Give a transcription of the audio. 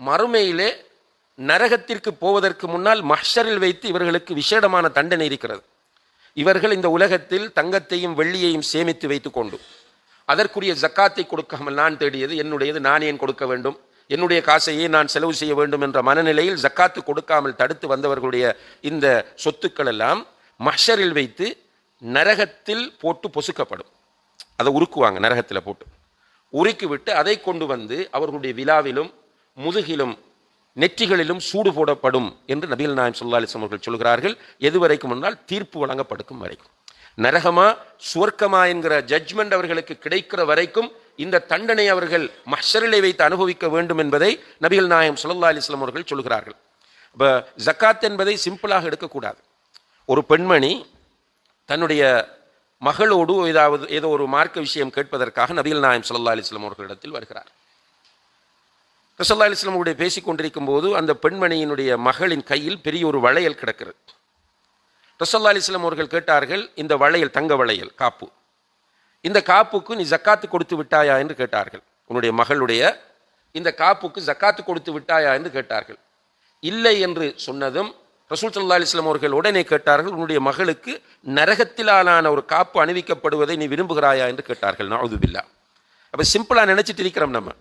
மறுமையிலே நரகத்திற்கு போவதற்கு முன்னால் மஹ்ஷரில் வைத்து இவர்களுக்கு விசேடமான தண்டனை இருக்கிறது. இவர்கள் இந்த உலகத்தில் தங்கத்தையும் வெள்ளியையும் சேமித்து வைத்து கொண்டு அதற்குரிய ஜக்காத்தை கொடுக்காமல் நான் தேடியது என்னுடையது, நான் ஏன் கொடுக்க வேண்டும், என்னுடைய காசையே நான் செலவு செய்ய வேண்டும் என்ற மனநிலையில் ஜக்காத்து கொடுக்காமல் தடுத்து வந்தவர்களுடைய இந்த சொத்துக்கள் எல்லாம் மஹ்ஷரில் வைத்து நரகத்தில் போட்டு பொசுக்கப்படும். அதை உருக்குவாங்க, நரகத்தில் போட்டு உருக்கி விட்டு அதை கொண்டு வந்து அவர்களுடைய விழாவிலும் முதுகிலும் நெற்றிகளிலும் சூடு போடப்படும் என்று நபிகள் நாயகம் ஸல்லல்லாஹு அலைஹி வஸல்லம் அவர்கள் சொல்கிறார்கள். எதுவரைக்கும் என்றால் தீர்ப்பு வழங்கப்படுக்கும் வரைக்கும். நரகமா சுவர்க்கமா என்கிற ஜட்ஜ்மெண்ட் அவர்களுக்கு கிடைக்கிற வரைக்கும் இந்த தண்டனை அவர்கள் மஹ்ஷரிலே வைத்து அனுபவிக்க வேண்டும் என்பதை நபிகள் நாயகம் ஸல்லல்லாஹு அலைஹி வஸல்லம் அவர்கள் சொல்கிறார்கள். இப்போ ஜக்காத் என்பதை சிம்பிளாக எடுக்கக்கூடாது. ஒரு பெண்மணி தன்னுடைய மகளோடு ஏதோ ஒரு மார்க்க விஷயம் கேட்பதற்காக நபிகள் நாயகம் ஸல்லல்லாஹு அலைஹி வஸல்லம் அவர்களிடத்தில் வருகிறார். ஸல்லல்லாஹு அலைஹி வஸல்லம் அவருடைய பேசிக்கொண்டிருக்கும் போது அந்த பெண்மணியினுடைய மகளின் கையில் பெரிய ஒரு வளையல் கிடக்கிறது. ஸல்லல்லாஹு அலைஹி வஸல்லம் அவர்கள் கேட்டார்கள், இந்த வளையல், தங்க வளையல், காப்பு, இந்த காப்புக்கு நீ ஜக்காத்து கொடுத்து விட்டாயா என்று கேட்டார்கள். உன்னுடைய மகளுடைய இந்த காப்புக்கு ஜக்காத்து கொடுத்து விட்டாயா என்று கேட்டார்கள். இல்லை என்று சொன்னதும் ரசூல் ஸல்லல்லாஹு அலைஹி வஸல்லம் அவர்கள் உடனே கேட்டார்கள், உன்னுடைய மகளுக்கு நரகத்திலான ஒரு காப்பு அணிவிக்கப்படுவதை நீ விரும்புகிறாயா என்று கேட்டார்கள். நஅூது பில்லாஹ். அப்போ சிம்பிளாக நினைச்சிட்டு இருக்கிறோம் நம்ம.